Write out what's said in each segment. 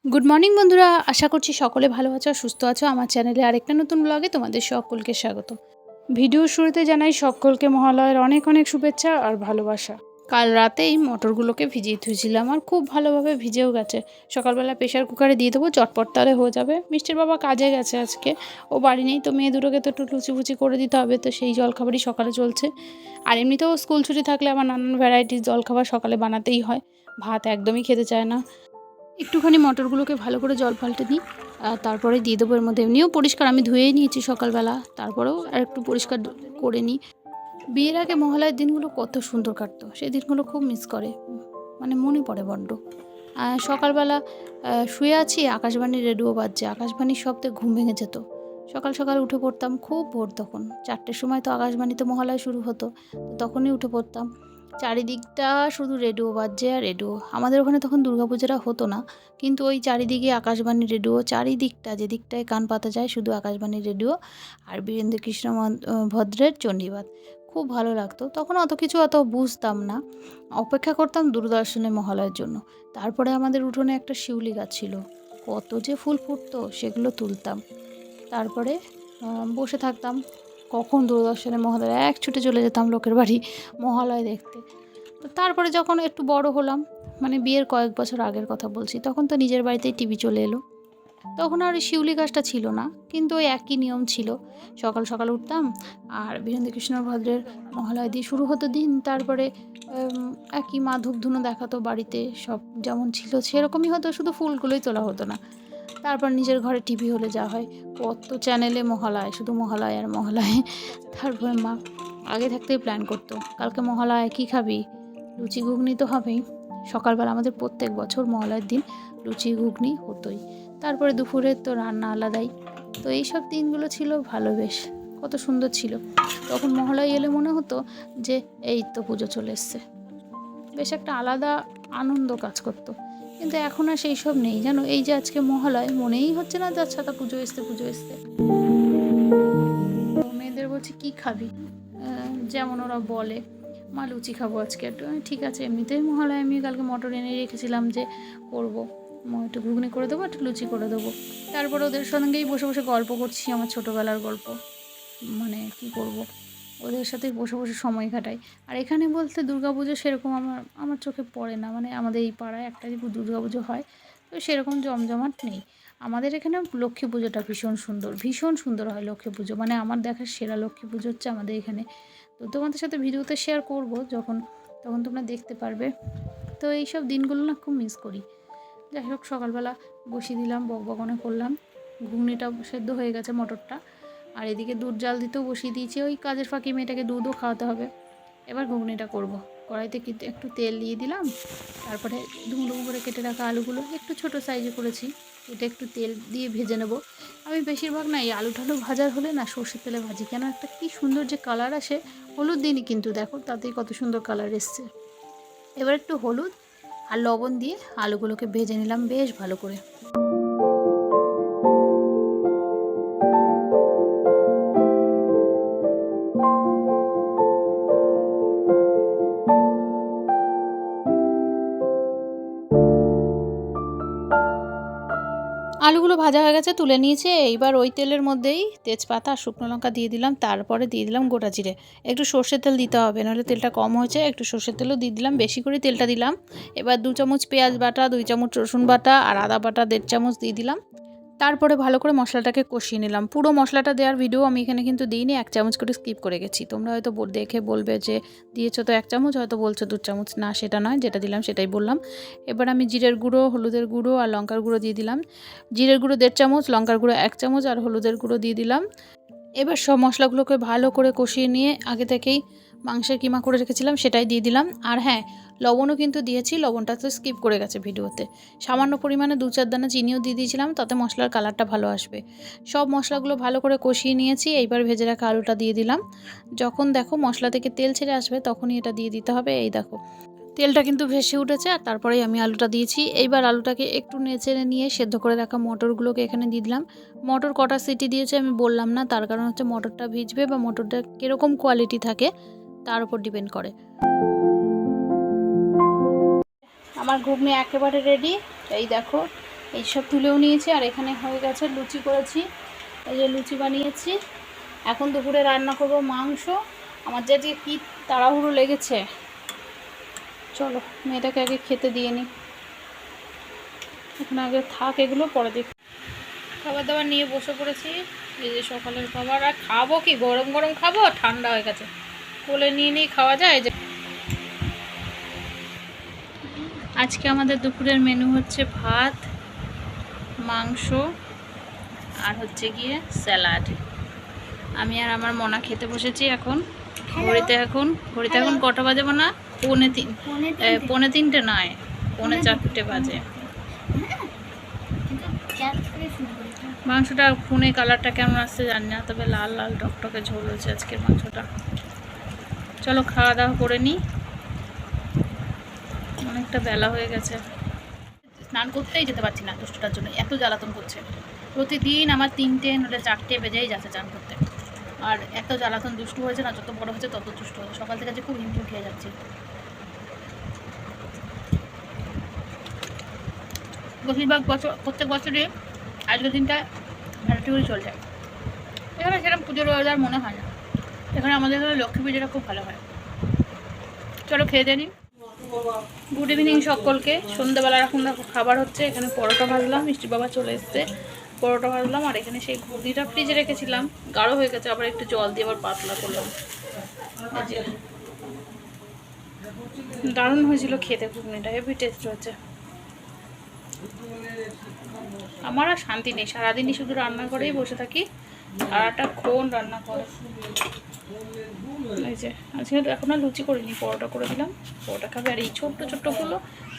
Good morning বন্ধুরা, আশা করছি সকলে ভালো আছো আর সুস্থ আছো। আমার চ্যানেলে আরেকটা নতুন ব্লগে তোমাদের সকলকে স্বাগত। ভিডিওর শুরুতে জানাই সকলকে মহালয়ের অনেক অনেক শুভেচ্ছা আর ভালোবাসা। কাল রাতেই মটরগুলোকে ভিজিয়ে থুয়েছিলাম আর খুব ভালোভাবে ভিজেও গেছে। সকালবেলা প্রেশার কুকারে দিয়ে দেবো, চটপট তাহলে হয়ে যাবে। মিষ্টির বাবা কাজে গেছে আজকে, ও বাড়ি নেই, তো মেয়ে দুটোকে তো একটু লুচি করে দিতে হবে, তো সেই জলখাবারই সকালে চলছে। আর এমনিতেও স্কুল ছুটি থাকলে আমার নানান ভ্যারাইটিস জলখাবার সকালে বানাতেই হয়, ভাত একদমই খেতে চায় না। একটুখানি মটরগুলোকে ভালো করে জল পাল্টে নিই, তারপরে দিয়ে দেবো এর মধ্যে। এমনিও পরিষ্কার আমি ধুয়েই নিয়েছি সকালবেলা, তারপরেও আর একটু পরিষ্কার করে নিই। বিয়ের আগে মহালয়ার দিনগুলো কত সুন্দর কাটতো, সেই দিনগুলো খুব মিস করে, মানে মনে পড়ে বড্ড। সকালবেলা শুয়ে আছি, আকাশবাণীর রেডিও বাজছে, আকাশবাণীর শব্দে ঘুম ভেঙে যেত। সকাল সকাল উঠে পড়তাম, খুব ভোর, তখন 4টের সময় তো আকাশবাণীতে মহালয়া শুরু হতো, তো তখনই উঠে পড়তাম। চারিদিকটা শুধু রেডিও বাজছে আর রেডিও। আমাদের ওখানে তখন দুর্গাপূজাটা হতো না, কিন্তু ওই চারিদিকে আকাশবাণী রেডিও, চারিদিকটা যেদিকটায় কান পাতা যায় শুধু আকাশবাণী রেডিও আর বীরেন্দ্র কৃষ্ণ ভদ্রের চণ্ডীবাদ। খুব ভালো লাগতো তখন, অত বুঝতাম না। অপেক্ষা করতাম দূরদর্শনে মহালয়ার জন্য। তারপরে আমাদের উঠোনে একটা শিউলি গাছ ছিল, কত যে ফুল ফুটতো, সেগুলো তুলতাম। তারপরে বসে থাকতাম, কখন দূরদর্শনে মহালয়া, এক ছুটে চলে যেতাম লোকের বাড়ি মহালয়া দেখতে। তো তারপরে যখন একটু বড় হলাম, মানে বিয়ের কয়েক বছর আগের কথা বলছি, তখন তো নিজের বাড়িতেই টিভি চলে এলো। তখন আর ওই শিউলি গাছটা ছিল না, কিন্তু ওই একই নিয়ম ছিল। সকাল সকাল উঠতাম আর বীরেন্দ্রকৃষ্ণ ভদ্রের মহালয়া দিয়ে শুরু হতো দিন। তারপরে একই মা ধূপধুনো দেখাতো বাড়িতে, সব যেমন ছিল সেরকমই হতো, শুধু ফুলগুলোই তোলা হতো না। তারপর নিজের ঘরে টিভি হলে যা হয়, কত চ্যানেলে মহালয়, শুধু মহালয় আর মহালয়। তারপরে মা আগে থাকতেই প্ল্যান করতো, কালকে মহালয় কী খাবি, লুচি ঘুগনি তো হবেই। সকালবেলা আমাদের প্রত্যেক বছর মহালয়ার দিন লুচি ঘুগনি হতোই। তারপরে দুপুরের তো রান্না আলাদাই। তো এইসব দিনগুলো ছিল ভালো, বেশ কত সুন্দর ছিল। তখন মহালয়া এলে মনে হতো যে এই তো পুজো চলে এসছে, বেশ একটা আলাদা আনন্দ কাজ করতো। কিন্তু এখন আর সেই সব নেই জানো। এই যে আজকে মহালয়, মনেই হচ্ছে না যে আচ্ছা তা পুজো এসছে। মেয়েদের বলছি কি খাবি, যেমন ওরা বলে মা লুচি খাবো আজকে একটু, ঠিক আছে। এমনিতেই মহালয় আমি কালকে মটর এনে রেখেছিলাম যে করবো, একটু ঘুগনি করে দেবো, একটু লুচি করে দেবো। তারপরে ওদের সঙ্গেই বসে বসে গল্প করছি, আমার ছোটোবেলার গল্প। মানে কি করব, ওদের সাথে বসে বসে সময় কাটাই। আর এখানে বলতে দুর্গাপুজো সেরকম আমার চোখে পড়ে না, মানে আমাদের এই পাড়ায় একটা দুর্গাপুজো হয়, তো সেরকম জমজমাট নেই। আমাদের এখানে লক্ষ্মী পুজোটা ভীষণ সুন্দর হয় লক্ষ্মী পুজো, মানে আমার দেখা সেরা লক্ষ্মী পুজো হচ্ছে আমাদের এখানে। তো তোমাদের সাথে ভিডিওতে শেয়ার করব যখন, তখন তোমরা দেখতে পারবে। তো এইসব দিনগুলো না খুব মিস করি। যাই হোক, সকালবেলা বসিয়ে দিলাম, বকবকনে করলাম, ঘুগনিটা সেদ্ধ হয়ে গেছে মটরটা, আর এদিকে দুধ জাল দিতেও বসিয়ে দিয়েছি। ওই কাজের ফাঁকি মেয়েটাকে দুধও খাওয়াতে হবে। এবার ঘুগনিটা করব। কড়াইতে একটু তেল দিয়ে দিলাম, তারপরে ডুমো ডুমো করে কেটে রাখা আলুগুলো একটু ছোট সাইজে করেছি, এটা একটু তেল দিয়ে ভেজে নেব। আমি বেশিরভাগ না এই আলু টালু ভাজার হলে না সর্ষের তেলে ভাজি, কেন একটা কি সুন্দর যে কালার আসে। হলুদ দিনই কিন্তু, দেখো তাতেই কত সুন্দর কালার এসছে। এবার একটু হলুদ আর লবণ দিয়ে আলুগুলোকে ভেজে নিলাম বেশ ভালো করে। আলুগুলো ভাজা হয়ে গেছে, তুলে নিয়েছে। এইবার ওই তেলের মধ্যেই তেজপাতা আর শুকনো লঙ্কা দিয়ে দিলাম, তারপরে দিয়ে দিলাম গোটা জিরে। একটু সর্ষের তেল দিতে হবে, নাহলে তেলটা কম হয়েছে, একটু সর্ষের তেলও দিয়ে দিলাম, বেশি করে তেলটা দিলাম। এবার 2 চামচ পেঁয়াজ বাটা, 2 চামচ রসুন বাটা আর আদা বাটা 1.5 চামচ দিয়ে দিলাম। তারপরে ভালো করে মশলাটাকে কষিয়ে নিলাম। পুরো মশলাটা দেওয়ার ভিডিও আমি এখানে কিন্তু দিইনি, 1 চামচ করে স্কিপ করে গেছি। তোমরা হয়তো দেখে বলবে যে দিয়েছো তো 1 চামচ, হয়তো বলছো 2 চামচ, না সেটা নয়, যেটা দিলাম সেটাই বললাম। এবার আমি জিরের গুঁড়ো, হলুদের গুঁড়ো আর লঙ্কার গুঁড়ো দিয়ে দিলাম। জিরের গুঁড়ো 1.5 চামচ, লঙ্কার গুঁড়ো 1 চামচ আর হলুদের গুঁড়ো দিয়ে দিলাম। এবার সব মশলাগুলোকে ভালো করে কষিয়ে নিয়ে আগে থেকেই মাংসের কিমা করে রেখেছিলাম সেটাই দিয়ে দিলাম। আর হ্যাঁ, লবণও কিন্তু দিয়েছি, লবণটা তো স্কিপ করে গেছে ভিডিওতে। সামান্য পরিমাণে 2-4 দানা চিনিও দিয়ে দিয়েছিলাম, তাতে মশলার কালারটা ভালো আসবে। সব মশলাগুলো ভালো করে কষিয়ে নিয়েছি, এইবার ভেজে রাখা আলুটা দিয়ে দিলাম। যখন দেখো মশলা থেকে তেল ছেড়ে আসবে তখনই এটা দিয়ে দিতে হবে। এই দেখো তেলটা কিন্তু ভেসে উঠেছে, আর তারপরেই আমি আলুটা দিয়েছি। এইবার আলুটাকে একটু নেড়ে নিয়ে সেদ্ধ করে রাখা মটরগুলোকে এখানে দিয়ে দিলাম। মটর কটা সিটি দিয়েছে আমি বললাম না, তার কারণ হচ্ছে মটরটা ভিজবে বা মটরটা কীরকম কোয়ালিটি থাকে তার উপর ডিপেন্ড করে। আমার ঘুগনি একেবারে রেডি, এই দেখো এইসব তুলেও নিয়েছি। আর এখানে হয়ে গেছে লুচি করেছি, এই যে লুচি বানিয়েছি। এখন দুপুরে রান্না করব মাংস। আমার যে আজকে কী তাড়াহুড়ো লেগেছে, চলো মেয়েটাকে আগে খেতে দিয়ে নিই। এখন আগে থাক এগুলো, পরে দেখি। খাবার দাবার নিয়ে বসে পড়েছি, এই যে সকালের খাবার। আর খাবো কি, গরম গরম খাবো, ঠান্ডা হয়ে গেছে, কোলে নিয়ে নিয়ে খাওয়া যায়। যে আজকে আমাদের দুপুরের মেনু হচ্ছে ভাত, মাংস আর হচ্ছে গিয়ে স্যালাড। আমি আর আমার মনা খেতে বসেছি। এখন ঘড়িতে এখন কটা বাজে না, 3:45 নয়, 3:45 বাজে। মাংসটা ফোনে কালারটা কেমন আসছে জানি না, তবে লাল লাল টকটকে ঝোল হয়েছে আজকের মাংসটা। চলো খাওয়া দাওয়া করে নিই, অনেকটা বেলা হয়ে গেছে। স্নান করতেই যেতে পারছি না দুষ্টটার জন্য, এত জ্বালাতন করছে। প্রতিদিন আমার 3টে নইলে 4টে বেজেই যাচ্ছে চান করতে। আর এত জ্বালাতন, দুষ্টু হয়েছে না, যত বড় হচ্ছে তত দুষ্টু হয়েছে। সকাল থেকে যে খুব হিমশিম খেয়ে যাচ্ছে। বেশিরভাগ বছর, প্রত্যেক বছরই আজকের দিনটা ভ্যারাইটি করে চলে যায়। এখানে সেরকম পুজোর ওয়েদার মনে হয় না, এখানে আমাদের এখানে লক্ষ্মী পুজোটা খুব ভালো হয়। চলো খেয়ে দিয়ে নিই। গুড ইভিনিং সকলকে। সন্ধ্যাবেলা এখন দেখো খাবার হচ্ছে, এখানে পরোটা ভাজলাম, মিষ্টি বাবা চলে এসছে, পরোটা ভাজলাম। আর এখানে সেই ঘুগনিটা ফ্রিজে রেখেছিলাম, গাঢ় হয়ে গেছে, আবার একটু জল দিয়ে আবার পাতলা করলাম। দারুণ হয়েছিল খেতে, ঘুগনিটা হেভি টেস্ট হয়েছে। আমার আর শান্তি নেই, সারাদিনই শুধু রান্না করেই বসে থাকি, সারাটাক্ষণ রান্না করে। এই যে আজকে এখন আর লুচি করিনি, পরোটা করে দিলাম, পরোটা খাবে। আর এই ছোট্ট ছোট্টগুলো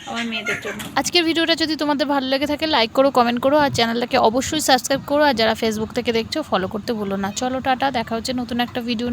আমার মেয়েদের জন্য। আজকের ভিডিওটা যদি তোমাদের ভালো লেগে থাকে লাইক করো, কমেন্ট করো, আর চ্যানেলটাকে অবশ্যই সাবস্ক্রাইব করো। আর যারা ফেসবুক থেকে দেখছো ফলো করতে ভুলো না। চলো টাটা, দেখা হচ্ছে নতুন একটা ভিডিও নিয়ে।